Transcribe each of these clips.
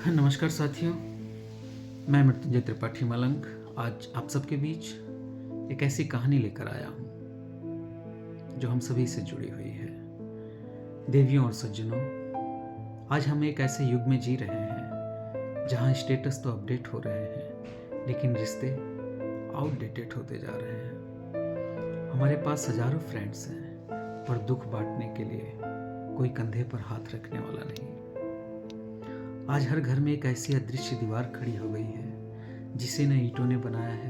नमस्कार साथियों, मैं मृत्युंजय त्रिपाठी मलंग आज आप सबके बीच एक ऐसी कहानी लेकर आया हूँ जो हम सभी से जुड़ी हुई है। देवियों और सज्जनों, आज हम एक ऐसे युग में जी रहे हैं जहाँ स्टेटस तो अपडेट हो रहे हैं लेकिन रिश्ते आउटडेटेड होते जा रहे हैं। हमारे पास हजारों फ्रेंड्स हैं पर दुख बांटने के लिए कोई कंधे पर हाथ रखने वाला नहीं। आज हर घर में एक ऐसी अदृश्य दीवार खड़ी हो गई है जिसे न ईंटों ने बनाया है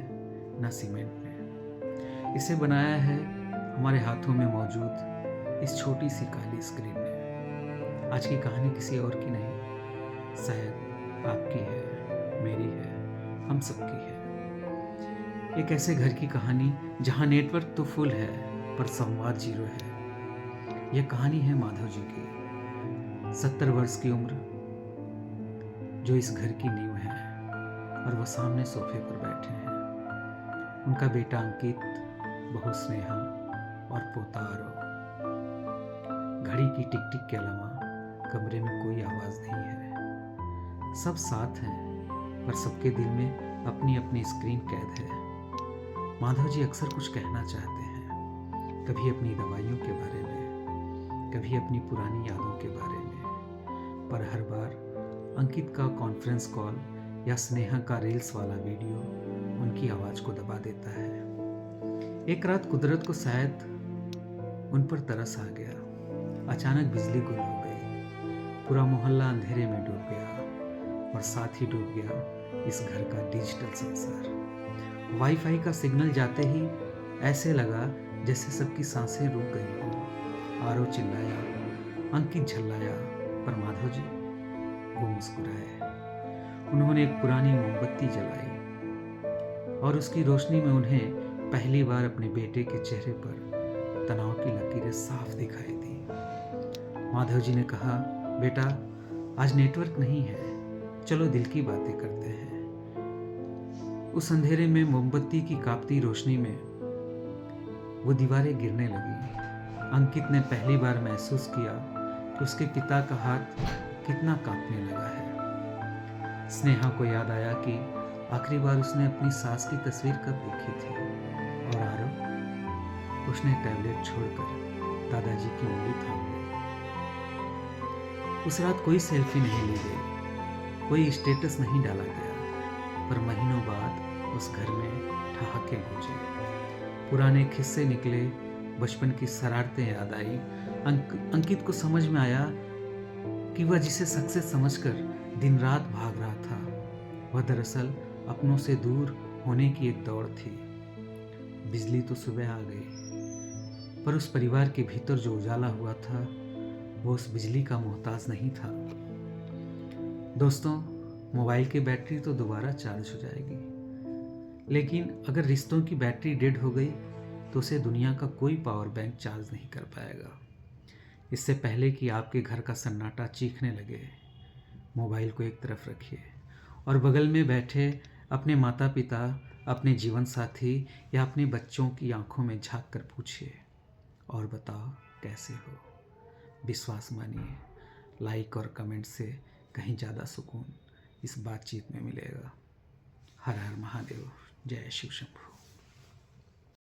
न सीमेंट ने। इसे बनाया है हमारे हाथों में मौजूद इस छोटी सी काली स्क्रीन ने। आज की कहानी किसी और की नहीं, शायद आपकी है, मेरी है, हम सबकी है। एक ऐसे घर की कहानी जहां नेटवर्क तो फुल है पर संवाद जीरो है। यह कहानी है माधव जी की। 70 वर्ष की उम्र, जो इस घर की नींव है, और वो सामने सोफे पर बैठे हैं। उनका बेटा अंकित, बहू स्नेहा और पोता आरव। घड़ी की टिक टिक के अलावा कमरे में कोई आवाज नहीं है। सब साथ हैं पर सबके दिल में अपनी अपनी स्क्रीन कैद है। माधव जी अक्सर कुछ कहना चाहते हैं, कभी अपनी दवाइयों के बारे में, कभी अपनी पुरानी यादों के बारे में, पर हर बार अंकित का कॉन्फ्रेंस कॉल या स्नेहा का रील्स वाला वीडियो उनकी आवाज को दबा देता है। एक रात कुदरत को शायद उन पर तरस आ गया। अचानक बिजली गुल हो गई, पूरा मोहल्ला अंधेरे में डूब गया और साथ ही डूब गया इस घर का डिजिटल संसार। वाईफाई का सिग्नल जाते ही ऐसे लगा जैसे सबकी सांसें रुक गई हो। आरव चिल्लाया, अंकित झल्लाया, पर माधव जी वो मुस्कुराए। उन्होंने एक पुरानी मोमबत्ती जलाई और उसकी रोशनी में उन्हें पहली बार अपने बेटे के चेहरे पर तनाव की लकीरें साफ दिखाई दी। माधव जी ने कहा, बेटा आज नेटवर्क नहीं है, चलो दिल की बातें करते हैं। उस अंधेरे में मोमबत्ती की कांपती रोशनी में वो दीवारें गिरने लगी। अंकित ने पहली बार महसूस किया कि उसके पिता का हाथ कितना कांपने लगा है। स्नेहा को याद आया कि आखिरी बार उसने अपनी सास की तस्वीर कब देखी थी। और आरव, उसने टैबलेट छोड़कर दादाजी की उंगली थाम ली। उस रात कोई सेल्फी नहीं ली गई, कोई स्टेटस नहीं डाला गया, पर महीनों बाद उस घर में ठहाके गूंजे। पुराने किस्से निकले, बचपन की शरारतें याद आई। अंकित को समझ में आया कि वह जिसे सक्सेस समझकर दिन रात भाग रहा था, वह दरअसल अपनों से दूर होने की एक दौड़ थी। बिजली तो सुबह आ गई, पर उस परिवार के भीतर जो उजाला हुआ था वो उस बिजली का मोहताज नहीं था। दोस्तों, मोबाइल की बैटरी तो दोबारा चार्ज हो जाएगी, लेकिन अगर रिश्तों की बैटरी डेड हो गई तो उसे दुनिया का कोई पावर बैंक चार्ज नहीं कर पाएगा। इससे पहले कि आपके घर का सन्नाटा चीखने लगे, मोबाइल को एक तरफ रखिए और बगल में बैठे अपने माता पिता, अपने जीवन साथी या अपने बच्चों की आंखों में झांक कर पूछिए, और बताओ कैसे हो। विश्वास मानिए, लाइक और कमेंट से कहीं ज़्यादा सुकून इस बातचीत में मिलेगा। हर हर महादेव, जय शिव शंभू।